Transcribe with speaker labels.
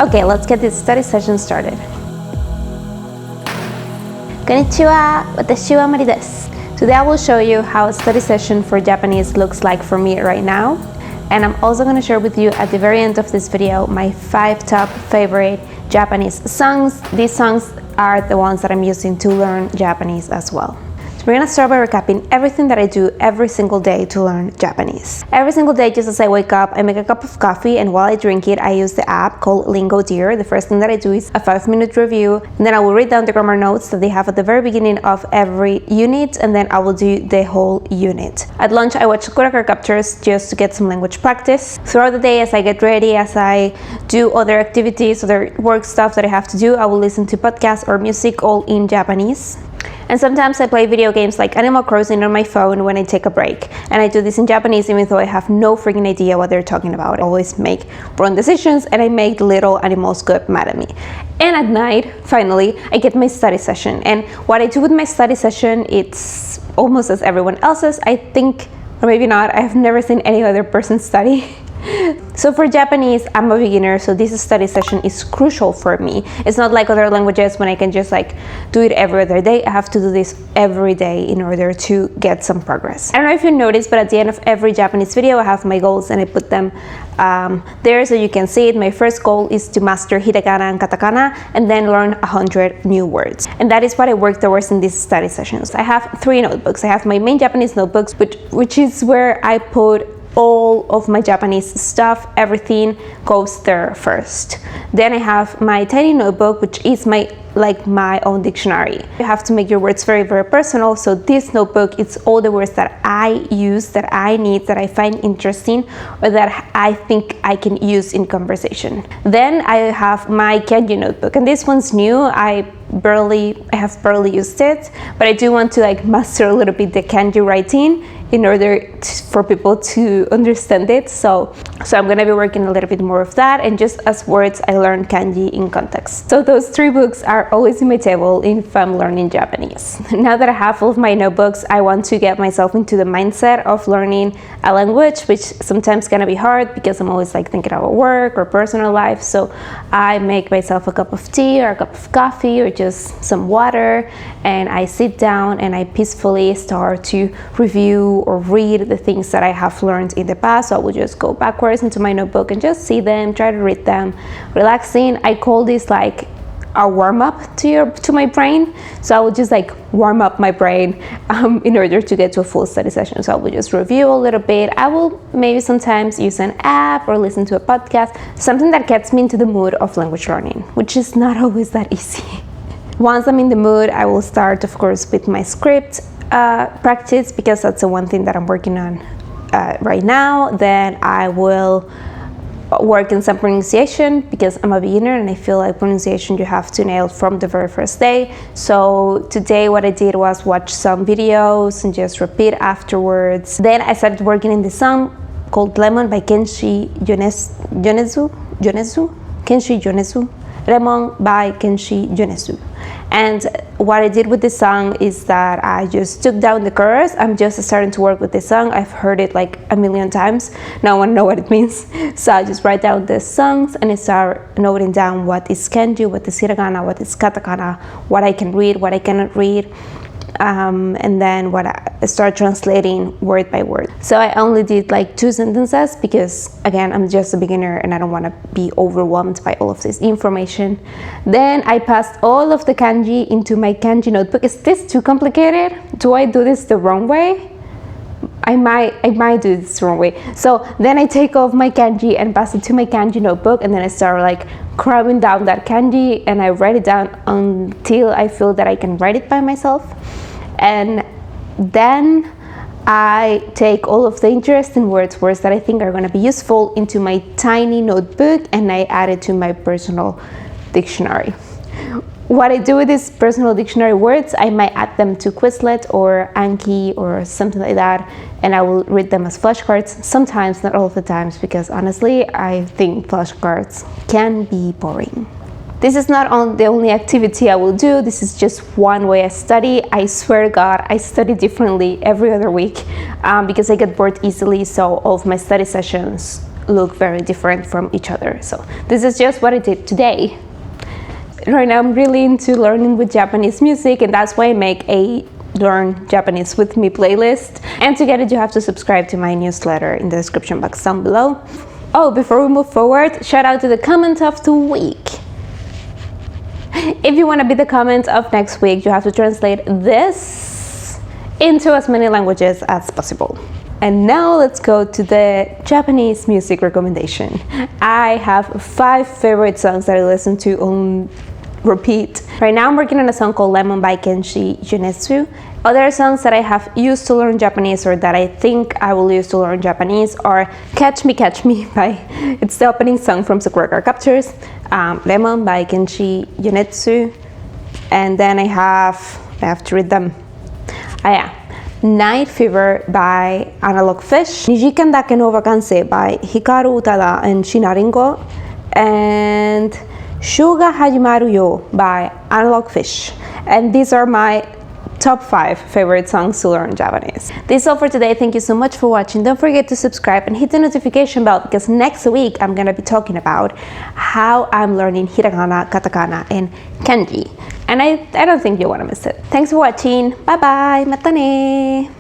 Speaker 1: Okay, let's get this study session started. Konnichiwa, watashi wa Mari desu. Today I will show you how a study session for Japanese looks like for me right now. And I'm also going to share with you at the very end of this video my 5 top favorite Japanese songs. These songs are the ones that I'm using to learn Japanese as well. So we're going to start by recapping everything that I do every single day to learn Japanese. Every single day, just as I wake up, I make a cup of coffee, and while I drink it, I use the app called Ringo. The first thing that I do is a 5-minute review, and then I will read down the grammar notes that they have at the very beginning of every unit, and then I will do the whole unit. At lunch, I watch Sakura Captors just to get some language practice. Throughout the day, as I get ready, as I do other activities, other work stuff that I have to do, I will listen to podcasts or music all in Japanese. And sometimes I play video games like Animal Crossing on my phone when I take a break. And I do this in Japanese even though I have no freaking idea what they're talking about. I always make wrong decisions and I make the little animals get mad at me. And at night, finally, I get my study session. And what I do with my study session, it's almost as everyone else's. I think, or maybe not, I have never seen any other person study. So for Japanese, I'm a beginner, so this study session is crucial for me. It's not like other languages when I can just like do it every other day. I have to do this every day in order to get some progress. I don't know if you noticed, but at the end of every Japanese video, I have my goals and I put them there so you can see it. My first goal is to master hiragana and katakana and then learn 100 new words. And that is what I work towards in these study sessions. I have 3 notebooks. I have my main Japanese notebooks, which is where I put all of my Japanese stuff. Everything goes there first. Then I have my tiny notebook, which is my own dictionary. You have to make your words very, very personal. So this notebook, it's all the words that I use, that I need, that I find interesting, or that I think I can use in conversation. Then I have my kanji notebook, and this one's new. I have barely used it, but I do want to like master a little bit the kanji writing in order for people to understand it. So I'm gonna be working a little bit more of that, and just as words, I learn kanji in context. So those 3 books are always in my table if I'm learning Japanese. Now that I have all of my notebooks, I want to get myself into the mindset of learning a language, which sometimes gonna be hard because I'm always like thinking about work or personal life. So I make myself a cup of tea or a cup of coffee or just some water, and I sit down and I peacefully start to review or read the things that I have learned in the past. So I will just go backwards into my notebook and just see them, try to read them, relaxing. I call this like a warm-up to my brain. So I will just like warm up my brain in order to get to a full study session. So I will just review a little bit. I will maybe sometimes use an app or listen to a podcast, something that gets me into the mood of language learning, which is not always that easy. Once I'm in the mood, I will start, of course, with my script practice, because that's the one thing that I'm working on right now. Then I will work in some pronunciation, because I'm a beginner and I feel like pronunciation you have to nail from the very first day. So today what I did was watch some videos and just repeat afterwards. Then I started working in the song called Lemon by Kenshi Yonezu. Kenshi Yonezu. Lemon by Kenshi Yonezu. And what I did with this song is that I just took down the chorus. I'm just starting to work with this song. I've heard it like a million times. Now I want to know what it means. So I just write down the songs and I start noting down what is kanji, what is hiragana, what is katakana, what I can read, what I cannot read. And then I start translating word by word. So I only did like 2 sentences because, again, I'm just a beginner and I don't want to be overwhelmed by all of this information. Then I passed all of the kanji into my kanji notebook. Is this too complicated? Do I do this the wrong way? I might do this the wrong way. So then I take off my kanji and pass it to my kanji notebook, and then I start like cramming down that kanji, and I write it down until I feel that I can write it by myself. And then I take all of the interesting words that I think are going to be useful into my tiny notebook, and I add it to my personal dictionary. What I do with these personal dictionary words, I might add them to Quizlet or Anki or something like that, and I will read them as flashcards. Sometimes, not all of the times, because honestly, I think flashcards can be boring. This is not the only activity I will do. This is just one way I study. I swear to God, I study differently every other week because I get bored easily. So all of my study sessions look very different from each other. So this is just what I did today. Right now I'm really into learning with Japanese music, and that's why I make a Learn Japanese with Me playlist. And to get it, you have to subscribe to my newsletter in the description box down below. Oh, before we move forward, shout out to the comment of the week. If you want to be the comment of next week, you have to translate this into as many languages as possible. And now let's go to the Japanese music recommendation. I have 5 favorite songs that I listen to on repeat. Right now I'm working on a song called Lemon by Kenshi, Yonezu. Other songs that I have used to learn Japanese or that I think I will use to learn Japanese are Catch Me by, it's the opening song from Sakura Captors, Lemon by Kenshi, Yonezu, and then I have to read them. Nightfever by Analogfish, Nijikan Dake no Vacance by Hikaru, utada, and shiina, ringo, and Show ga ha ji maru yo by Analogfish. And these are my top 5 favorite songs to learn Japanese. This is all for today. Thank you so much for watching. Don't forget to subscribe and hit the notification bell, because next week I'm gonna be talking about how I'm learning hiragana, katakana, and kanji. And I don't think you wanna miss it. Thanks for watching. Bye bye. Mata ne.